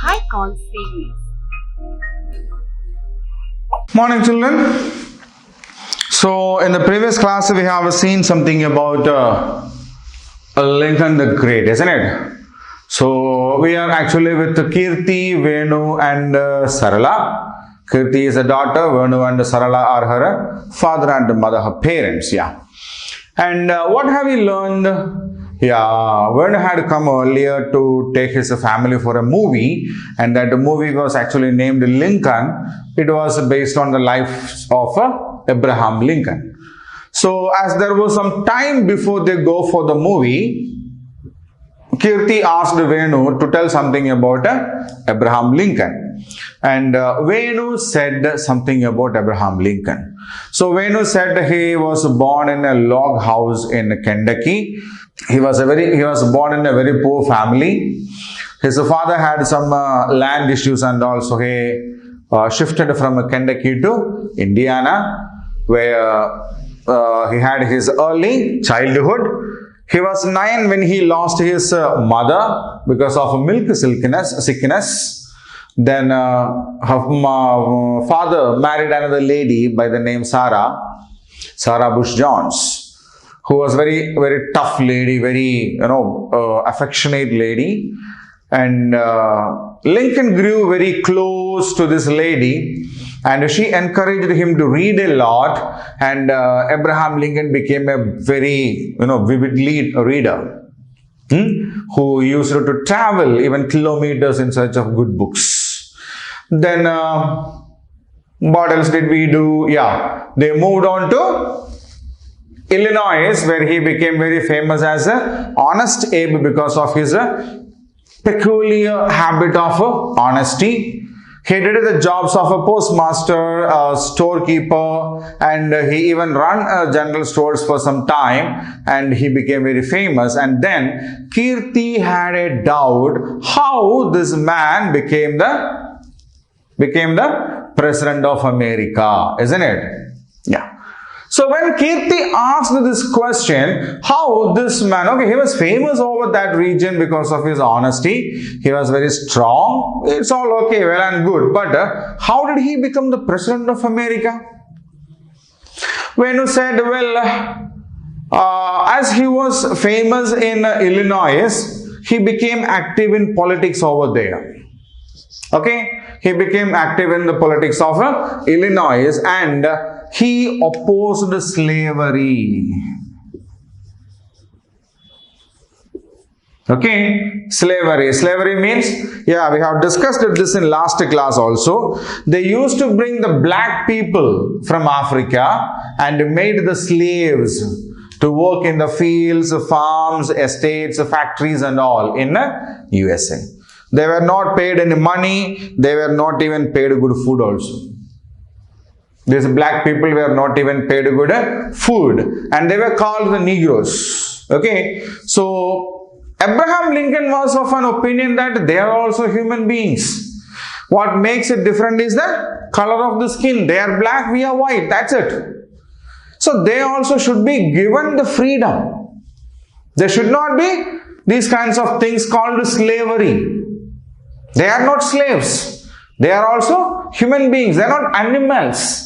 icon series. Morning, children. So, in the previous class, we have seen something about Lincoln the Great, isn't it? So, we are actually with Kirti, Venu, and Sarala. Kirti is a daughter, Venu and Sarala are her father and mother, her parents, yeah. And what have we learned? Yeah, Venu had come earlier to take his family for a movie, and that movie was actually named Lincoln. It was based on the life of Abraham Lincoln. So, as there was some time before they go for the movie, Kirti asked Venu to tell something about Abraham Lincoln. And Venu said something about Abraham Lincoln. So Venu said he was born in a log house in Kentucky. He was born in a very poor family. His father had some land issues, and also he shifted from Kentucky to Indiana, where he had his early childhood. He was 9 when he lost his mother because of milk sickness. Then her father married another lady by the name Sarah Bush Jones, who was very, very tough lady, very, affectionate lady. And Lincoln grew very close to this lady, and she encouraged him to read a lot. And Abraham Lincoln became a very, vivid reader, who used to travel even kilometers in search of good books. Then, what else did we do? Yeah, they moved on to Illinois, where he became very famous as a honest Abe because of his peculiar habit of honesty. He did the jobs of a postmaster, a storekeeper, and he even ran general stores for some time, and he became very famous. And then Kirti had a doubt how this man became the president of America, isn't it? Yeah. So when Kirti asked this question, how this man, he was famous over that region because of his honesty. He was very strong. It's all okay, well and good. But how did he become the president of America? Venu said, as he was famous in Illinois, he became active in politics over there. Okay, he became active in the politics of Illinois, and he opposed slavery. Okay, slavery means, we have discussed this in last class also. They used to bring the black people from Africa and made the slaves to work in the fields, farms, estates, factories and all in USA. They were not paid any money. They were not even paid good food also. These black people were not even paid good food, and they were called the Negroes. Okay, so Abraham Lincoln was of an opinion that they are also human beings. What makes it different is the color of the skin. They are black, we are white. That's it. So they also should be given the freedom. There should not be these kinds of things called slavery. They are not slaves. They are also human beings. They are not animals.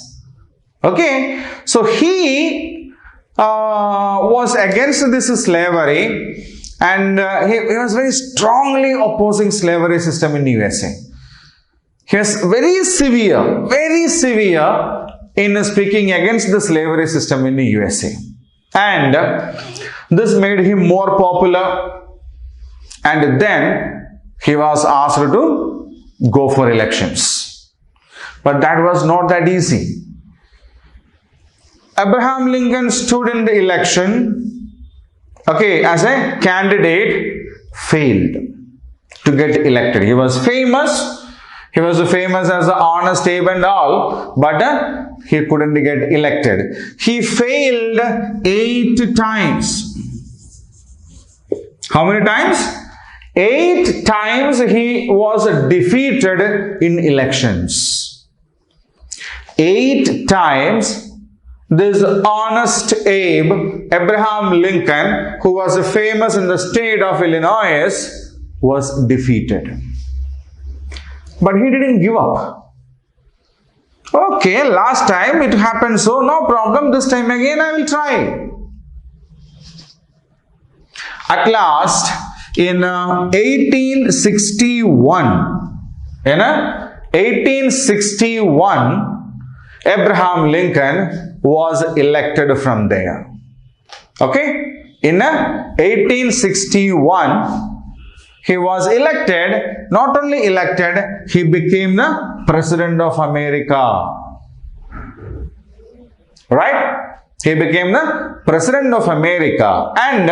Okay. So he was against this slavery, and he was very strongly opposing slavery system in USA. He was very severe in speaking against the slavery system in the USA. And this made him more popular. And then he was asked to go for elections. But that was not that easy. Abraham Lincoln stood in the election, as a candidate, failed to get elected. He was famous. He was famous as an honest Abe and all, but he couldn't get elected. He failed 8 times. How many times? 8 times he was defeated in elections. 8 times this honest Abe, Abraham Lincoln, who was famous in the state of Illinois, was defeated. But he didn't give up. Okay, last time it happened, so no problem, this time again I will try. At last, in 1861, Abraham Lincoln was elected from there. Okay? In 1861, he was elected. Not only elected, he became the President of America. Right? He became the President of America. And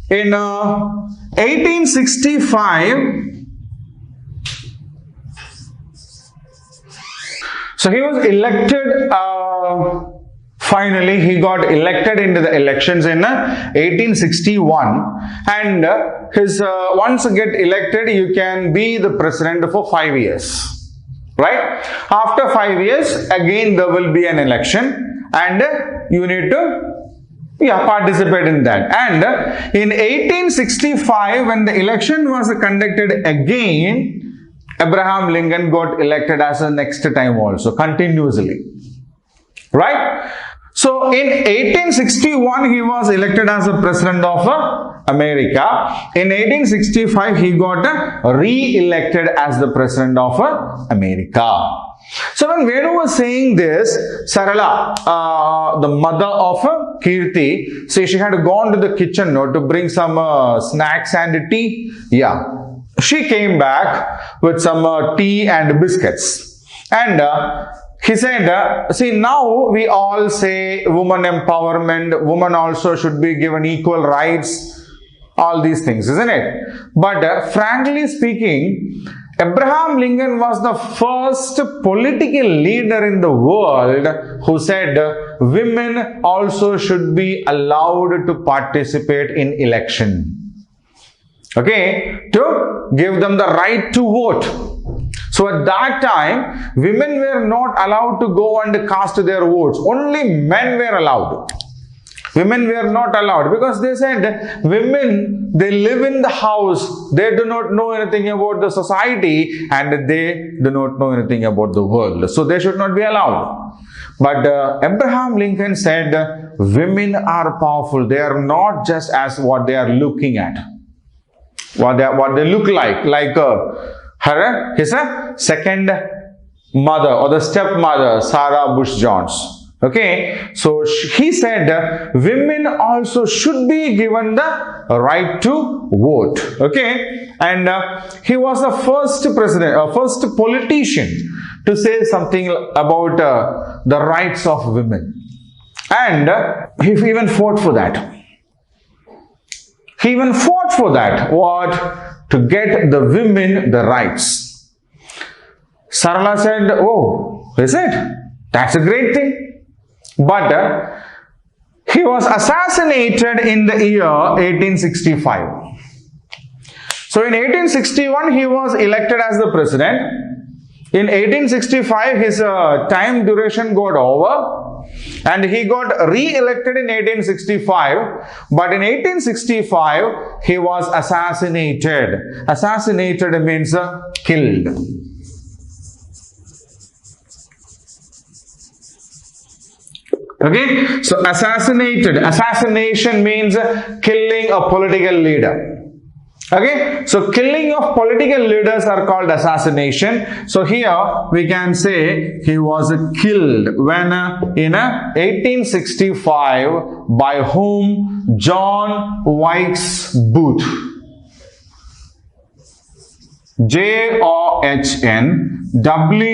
in 1865, so he was elected, finally he got elected into the elections in 1861, and once you get elected, you can be the president for 5 years. Right? After 5 years, again there will be an election, and you need to participate in that. And in 1865, when the election was conducted again, Abraham Lincoln got elected as the next time also, continuously. Right? So in 1861, he was elected as the President of America. In 1865, he got re-elected as the President of America. So when Venu was saying this, Sarala, the mother of Kirti, see, she had gone to the kitchen to bring some snacks and tea. Yeah. She came back with some tea and biscuits. And he said, see, now we all say woman empowerment, woman also should be given equal rights, all these things, isn't it? But frankly speaking, Abraham Lincoln was the first political leader in the world who said women also should be allowed to participate in election. Okay, to give them the right to vote. So at that time, women were not allowed to go and cast their votes. Only men were allowed. Women were not allowed, because they said women, they live in the house, they do not know anything about the society, and they do not know anything about the world. So they should not be allowed. But Abraham Lincoln said women are powerful. They are not just as what they are looking at, what they look like his second mother or the stepmother, Sarah Bush Jones. Okay, so he said women also should be given the right to vote. Okay, and he was the first president, first politician to say something about the rights of women, and he even fought for that. He even fought for that. What? To get the women the rights. Sarala said, oh, is it? That's a great thing. But he was assassinated in the year 1865. So in 1861, he was elected as the president. In 1865, his time duration got over. And he got re-elected in 1865, but in 1865, he was assassinated. Assassinated means killed. Okay, so assassinated. Assassination means killing a political leader. Okay, so killing of political leaders are called assassination. So here we can say he was killed when in 1865 by whom? John Wilkes Booth. JOHN WIKES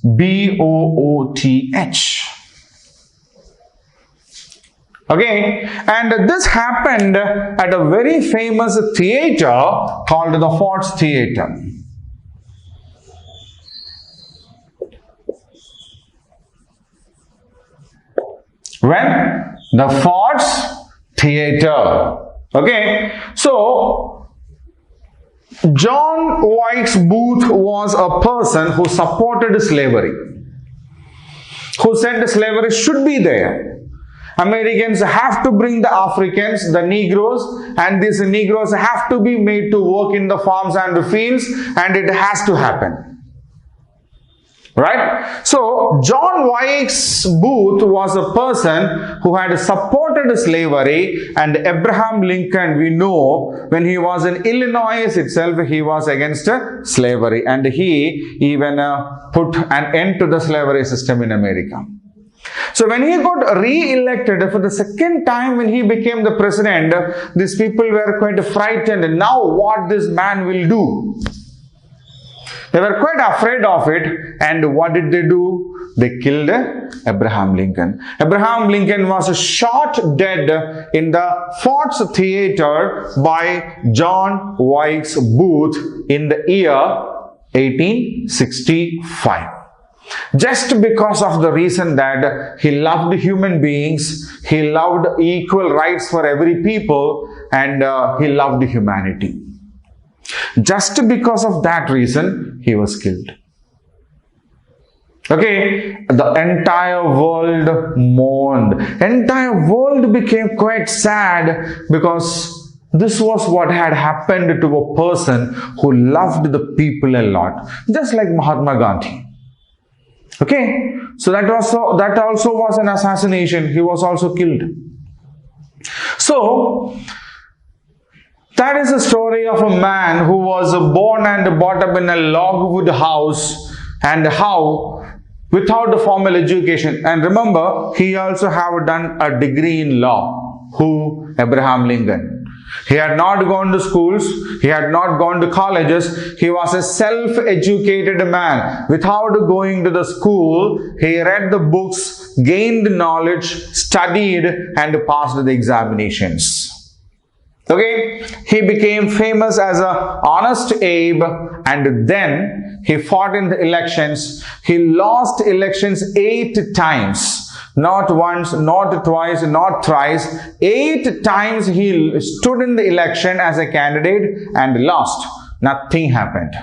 BOOTH. Okay, and this happened at a very famous theater called the Ford's Theater. When? The Ford's Theater. Okay, so John Wilkes Booth was a person who supported slavery, who said slavery should be there. Americans have to bring the Africans, the Negroes, and these Negroes have to be made to work in the farms and the fields, and it has to happen. Right? So, John Wilkes Booth was a person who had supported slavery, and Abraham Lincoln, we know, when he was in Illinois itself, he was against slavery, and he even put an end to the slavery system in America. So when he got re-elected for the second time, when he became the president, these people were quite frightened. Now what this man will do? They were quite afraid of it, and what did they do? They killed Abraham Lincoln. Abraham Lincoln was shot dead in the Ford's Theater by John Wilkes Booth in the year 1865. Just because of the reason that he loved human beings, he loved equal rights for every people, and he loved humanity. Just because of that reason, he was killed. Okay, the entire world mourned. Entire world became quite sad because this was what had happened to a person who loved the people a lot. Just like Mahatma Gandhi. Okay, so that also was an assassination. He was also killed. So, that is a story of a man who was born and brought up in a logwood house, and how, without a formal education, and remember, he also have done a degree in law. Who? Abraham Lincoln. He had not gone to schools, he had not gone to colleges, he was a self-educated man. Without going to the school, he read the books, gained knowledge, studied, and passed the examinations. Okay, he became famous as a honest Abe, and then he fought in the elections. He lost elections 8 times. Not once, not twice, not thrice. 8 times he stood in the election as a candidate and lost. Nothing happened.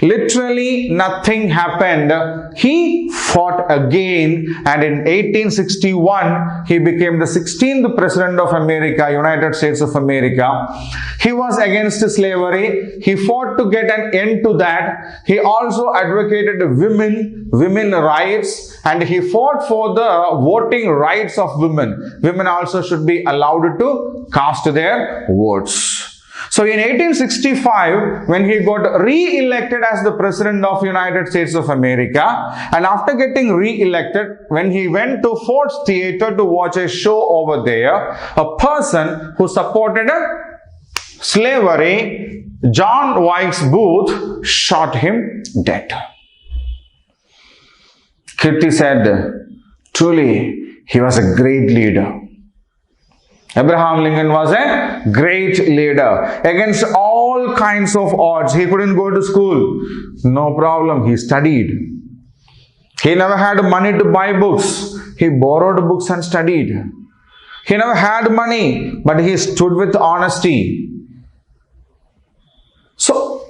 Literally nothing happened. He fought again, and in 1861 he became the 16th president of America, United States of America. He was against slavery. He fought to get an end to that. He also advocated women rights, and he fought for the voting rights of women. Women also should be allowed to cast their votes. So in 1865, when he got re-elected as the President of United States of America, and after getting re-elected, when he went to Ford's Theater to watch a show over there, a person who supported slavery, John Wilkes Booth, shot him dead. Kirti said, truly, he was a great leader. Abraham Lincoln was a great leader. Against all kinds of odds, he couldn't go to school. No problem, he studied. He never had money to buy books. He borrowed books and studied. He never had money, but he stood with honesty. So,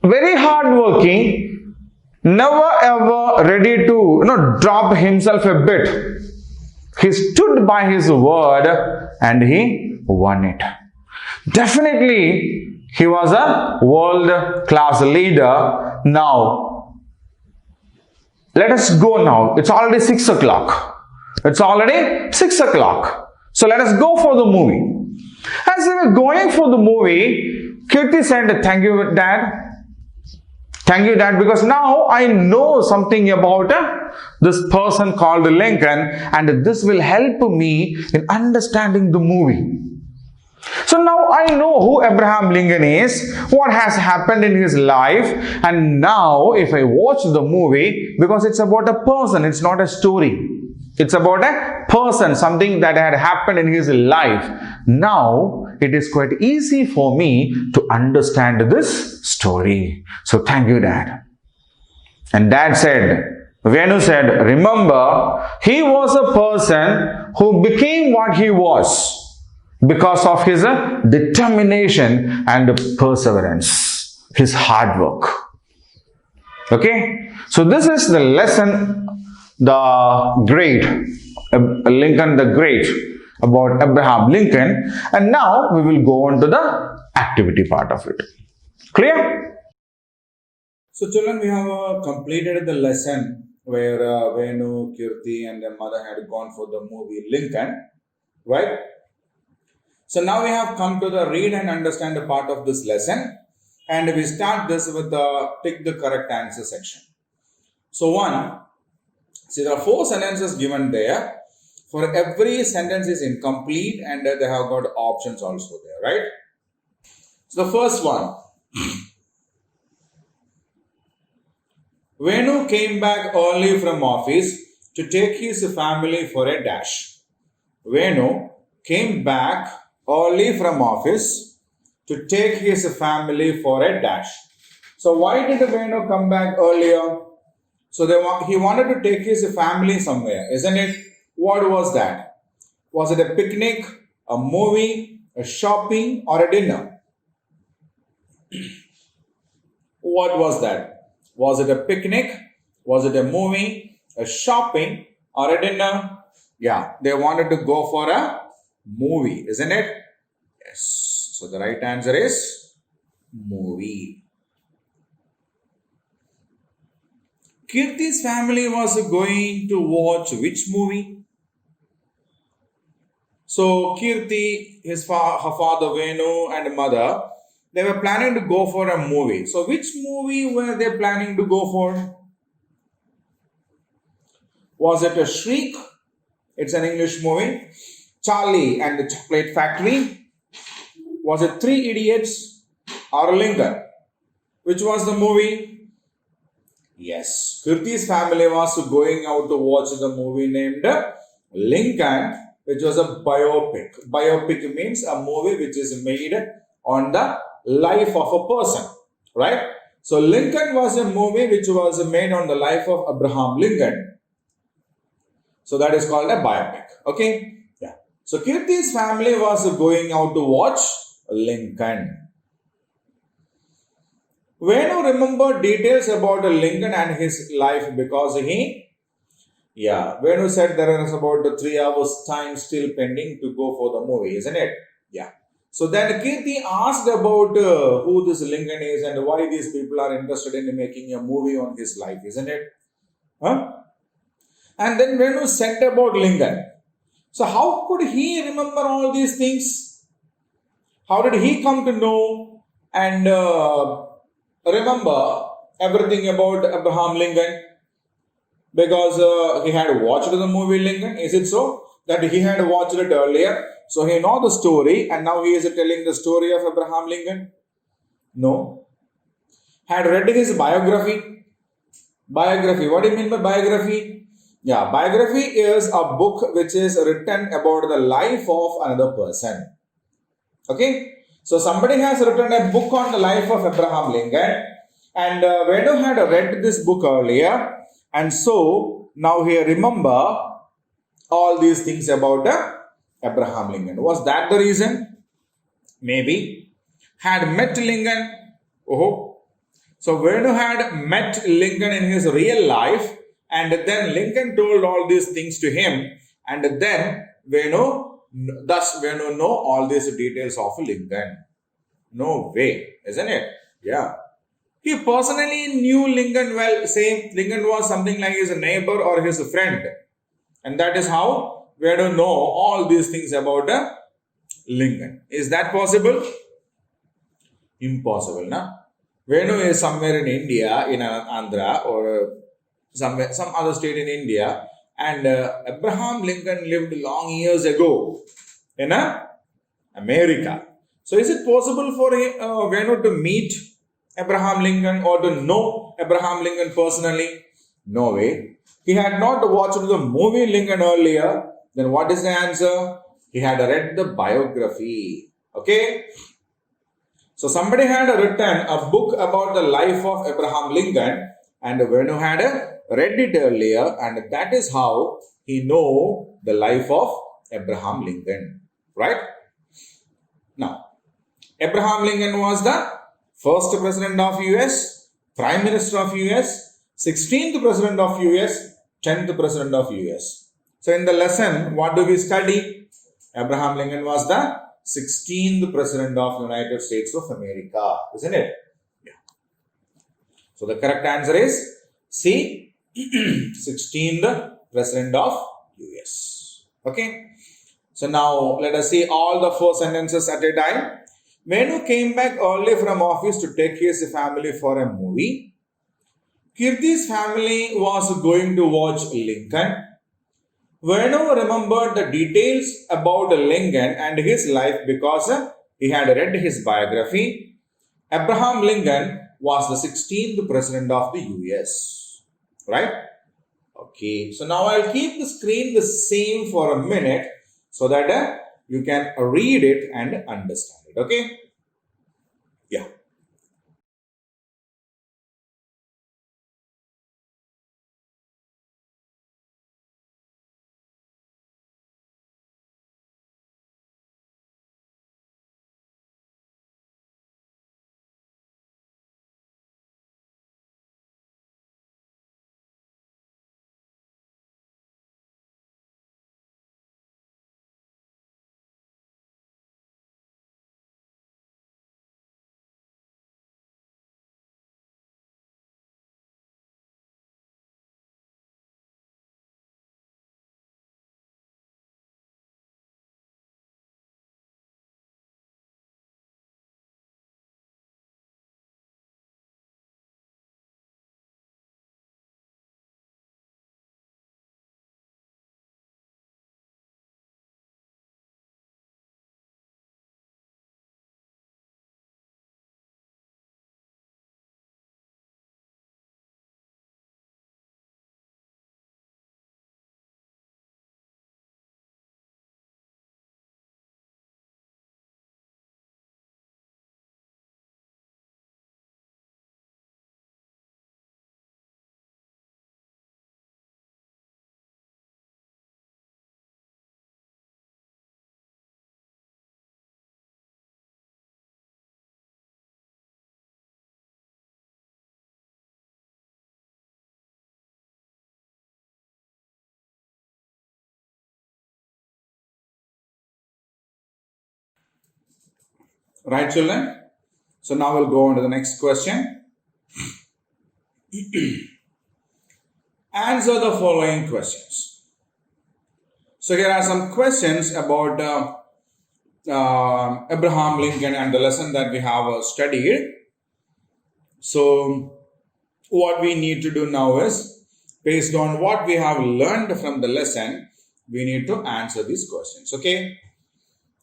very hardworking, never ever ready to drop himself a bit. He stood by his word and he won it. Definitely, he was a world-class leader. Now, let us go now. It's already 6 o'clock. It's already 6 o'clock. So, let us go for the movie. As we were going for the movie, Kirti said, thank you, Dad. Thank you, Dad, because now I know something about this person called Lincoln, and this will help me in understanding the movie. So now I know who Abraham Lincoln is, what has happened in his life, and now if I watch the movie, because it's about a person, it's not a story. It's about a person, something that had happened in his life. Now, it is quite easy for me to understand this story. So, thank you, Dad. And Dad said, Venu said, remember, he was a person who became what he was because of his determination and perseverance, his hard work. Okay? So, this is the lesson, the great Lincoln the Great, about Abraham Lincoln. And now we will go on to the activity part of it. Clear? So children, we have completed the lesson where Venu, Kirti and their mother had gone for the movie Lincoln, right? So now we have come to the read and understand the part of this lesson, and we start this with the pick the correct answer section. So one, see there are 4 sentences given there. For every sentence is incomplete and they have got options also there, right? So the first one, Venu came back early from office to take his family for a dash. Venu came back early from office to take his family for a dash. So why did Venu come back earlier? So he wanted to take his family somewhere, isn't it? What was that? Was it a picnic, a movie, a shopping, or a dinner? What was that? Was it a picnic? Was it a movie, a shopping, or a dinner? Yeah, they wanted to go for a movie, isn't it? Yes. So the right answer is movie. Kirti's family was going to watch which movie? So Kirti, her father Venu and mother, they were planning to go for a movie. So which movie were they planning to go for? Was it a Shriek? It's an English movie. Charlie and the Chocolate Factory? Was it Three Idiots or Lincoln? Which was the movie? Yes, Kirti's family was going out to watch the movie named Lincoln, which was a biopic. Biopic means a movie which is made on the life of a person, right? So Lincoln was a movie which was made on the life of Abraham Lincoln. So that is called a biopic. Okay? Yeah. So Kirti's family was going out to watch Lincoln. Venu remembered details about Lincoln and his life because Venu said there is about 3 hours time still pending to go for the movie, isn't it? Yeah. So then Kirti asked about who this Lincoln is and why these people are interested in making a movie on his life, isn't it? Huh? And then Venu said about Lincoln. So how could he remember all these things? How did he come to know and remember everything about Abraham Lincoln? Because he had watched the movie Lincoln. Is it so that he had watched it earlier? So he know the story and now he is telling the story of Abraham Lincoln? No. Had read his biography. Biography. What do you mean by biography? Yeah, biography is a book which is written about the life of another person. Okay. So somebody has written a book on the life of Abraham Lincoln and Venu had read this book earlier. And so now he remember all these things about Abraham Lincoln. Was that the reason? Maybe. Had met Lincoln. So Venu had met Lincoln in his real life and then Lincoln told all these things to him and then Venu know all these details of Lincoln. No way, isn't it? Yeah. He personally knew Lincoln well, saying Lincoln was something like his neighbor or his friend. And that is how we have to know all these things about Lincoln. Is that possible? Impossible, na? Venu is somewhere in India, in Andhra or some other state in India. And Abraham Lincoln lived long years ago in America. So is it possible for Venu to meet Abraham Lincoln or to know Abraham Lincoln personally? No way. He had not watched the movie Lincoln earlier. Then what is the answer? He had read the biography. Okay. So somebody had written a book about the life of Abraham Lincoln and Venu had read it earlier and that is how he know the life of Abraham Lincoln. Right? Now, Abraham Lincoln was the first president of US, Prime Minister of US, 16th president of US, 10th president of US. So in the lesson, what do we study? Abraham Lincoln was the 16th President of United States of America, isn't it? Yeah. So the correct answer is C, 16th President of US. Okay. So now let us see all the four sentences at a time. Venu came back early from office to take his family for a movie. Kirti's family was going to watch Lincoln. Venu remembered the details about Lincoln and his life because he had read his biography. Abraham Lincoln was the 16th President of the US. Right? Okay, so now I'll keep the screen the same for a minute so that you can read it and understand it. Okay? Yeah. Right, children? So now we'll go on to the next question. Answer the following questions. So here are some questions about Abraham Lincoln and the lesson that we have studied. So what we need to do now is, based on what we have learned from the lesson, we need to answer these questions. Okay.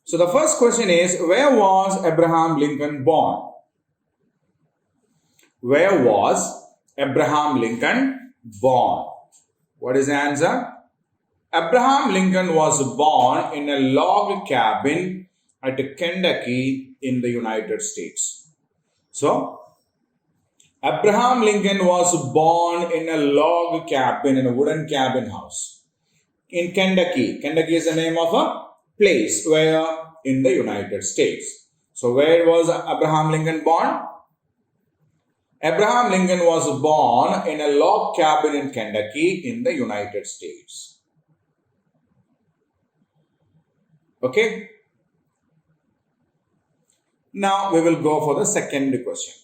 So the first question is, where was Abraham Lincoln born? Where was Abraham Lincoln born? What is the answer? Abraham Lincoln was born in a log cabin at Kentucky in the United States. So, Abraham Lincoln was born in a log cabin, in a wooden cabin house in Kentucky. Kentucky is the name of a place where in the United States. So, where was Abraham Lincoln born? Abraham Lincoln was born in a log cabin in Kentucky in the United States. Okay. Now we will go for the second question.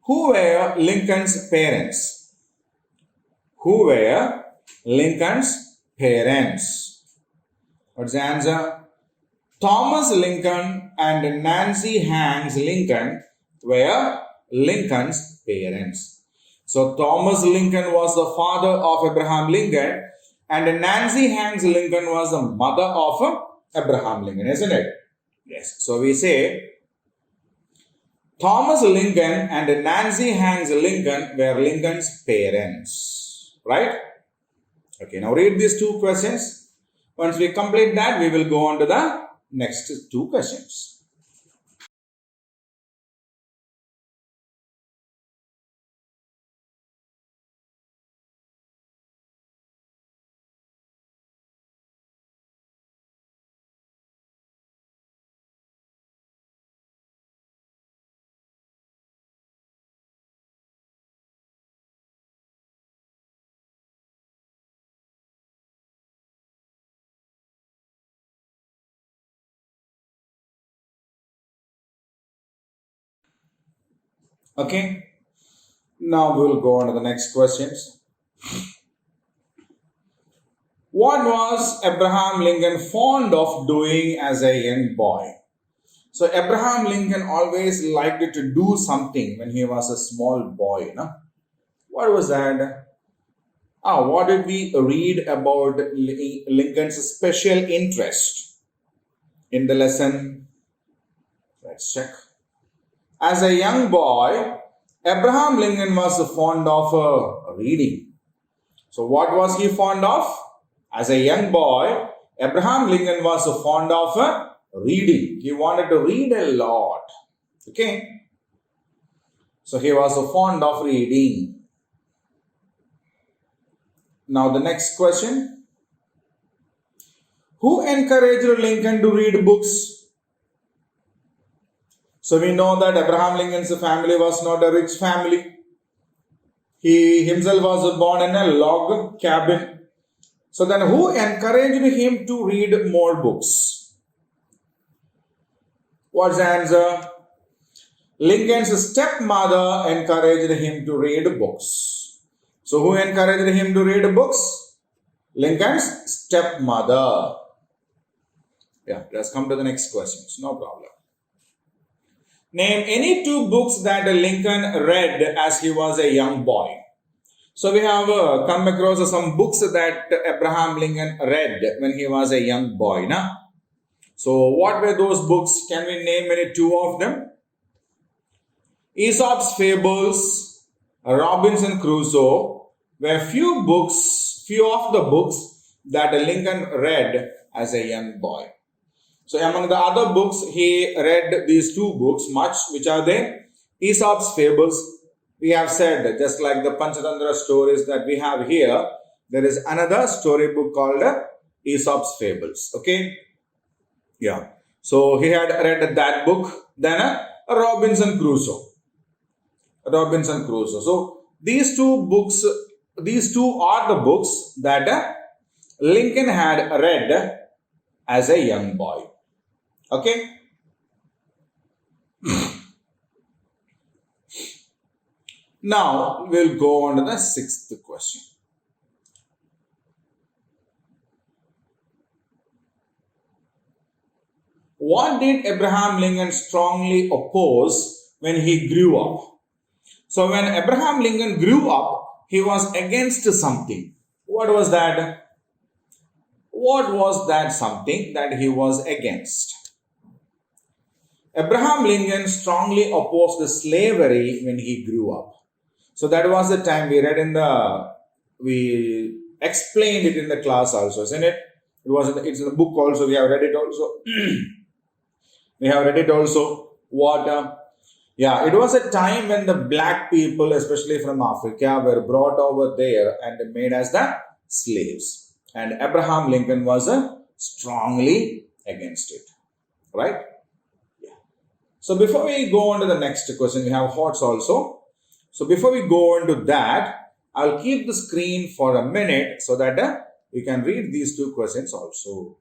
Who were Lincoln's parents? Who were Lincoln's parents? What's the answer? Thomas Lincoln and Nancy Hanks Lincoln were Lincoln's parents. So Thomas Lincoln was the father of Abraham Lincoln and Nancy Hanks Lincoln was the mother of Abraham Lincoln, isn't it? Yes. So we say Thomas Lincoln and Nancy Hanks Lincoln were Lincoln's parents. Right? Okay, now read these two questions. Once we complete that, we will go on to the next two questions. Okay. Now we'll go on to the next questions. What was Abraham Lincoln fond of doing as a young boy? So Abraham Lincoln always liked to do something when he was a small boy. No? What was that? What did we read about Lincoln's special interest in the lesson? Let's check. As a young boy, Abraham Lincoln was fond of reading. So, what was he fond of? As a young boy, Abraham Lincoln was fond of reading. He wanted to read a lot. Okay. So, he was fond of reading. Now, the next question. Who encouraged Lincoln to read books? So we know that Abraham Lincoln's family was not a rich family. He himself was born in a log cabin. So then who encouraged him to read more books? What's the answer? Lincoln's stepmother encouraged him to read books. So who encouraged him to read books? Lincoln's stepmother. Yeah, let's come to the next questions. No problem. Name any two books that Lincoln read as he was a young boy. So we have come across some books that Abraham Lincoln read when he was a young boy. Na? So what were those books? Can we name any two of them? Aesop's Fables, Robinson Crusoe were few of the books that Lincoln read as a young boy. So among the other books, he read these two books much, which are they? Aesop's Fables. We have said, just like the Panchatantra stories that we have here, there is another storybook called Aesop's Fables. Okay? Yeah. So he had read that book. Then Robinson Crusoe. Robinson Crusoe. So these two are the books that Lincoln had read as a young boy. Okay. Now we'll go on to the sixth question. What did Abraham Lincoln strongly oppose when he grew up? So when Abraham Lincoln grew up, he was against something. What was that? What was that something that he was against? Abraham Lincoln strongly opposed slavery when he grew up. So that was the time we explained it in the class also, isn't it? It's in the book also, we have read it also. We have read it also. It was a time when the black people, especially from Africa, were brought over there and made as the slaves. And Abraham Lincoln was strongly against it. Right? So before we go on to the next question, we have HOTS also. So before we go on to that, I'll keep the screen for a minute so that you can read these two questions also.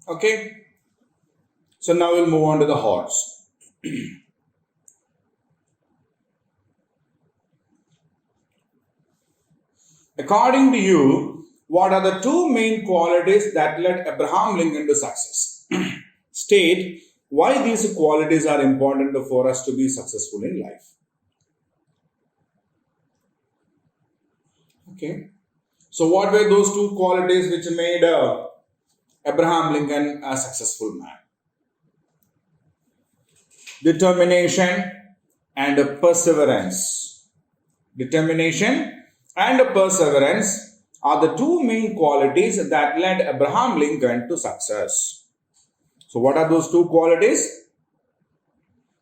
Okay. So now we'll move on to the HOTS. According to you, What are the two main qualities that led Abraham Lincoln to success? State why these qualities are important for us to be successful in life. Okay. So, what were those two qualities which made Abraham Lincoln a successful man? Determination and perseverance. Determination and perseverance are the two main qualities that led Abraham Lincoln to success. So, what are those two qualities?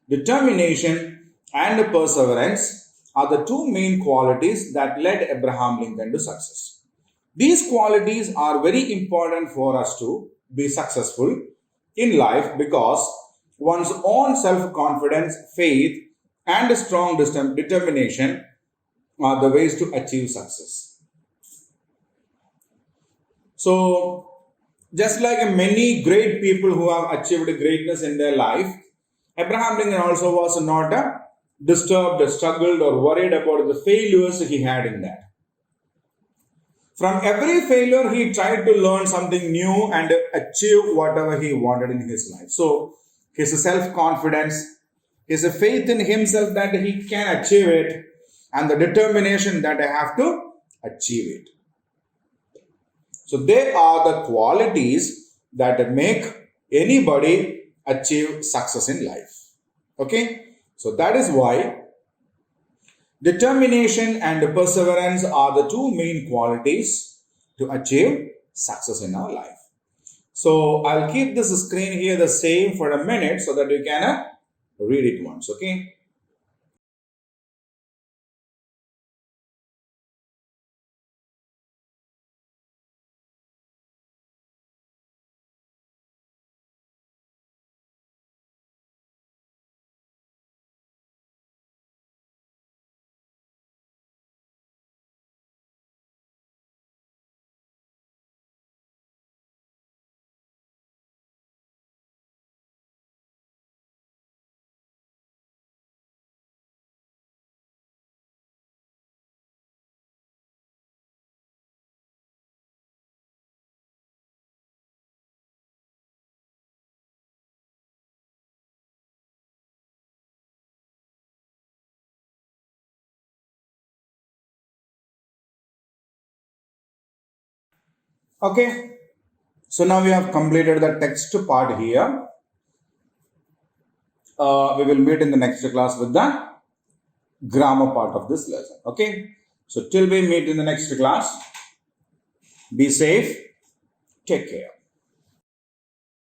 Determination and perseverance are the two main qualities that led Abraham Lincoln to success. These qualities are very important for us to be successful in life because one's own self-confidence, faith, and strong determination are the ways to achieve success. So, just like many great people who have achieved greatness in their life, Abraham Lincoln also was not disturbed, struggled, or worried about the failures he had in that. From every failure, he tried to learn something new and achieve whatever he wanted in his life. So, his self-confidence, his faith in himself that he can achieve it, and the determination that I have to achieve it. So, they are the qualities that make anybody achieve success in life. Okay? So, that is why determination and perseverance are the two main qualities to achieve success in our life. So, I'll keep this screen here the same for a minute so that you can read it once. Okay? Okay. So, now we have completed the text part here. We will meet in the next class with the grammar part of this lesson. Okay. So, till we meet in the next class, be safe, take care.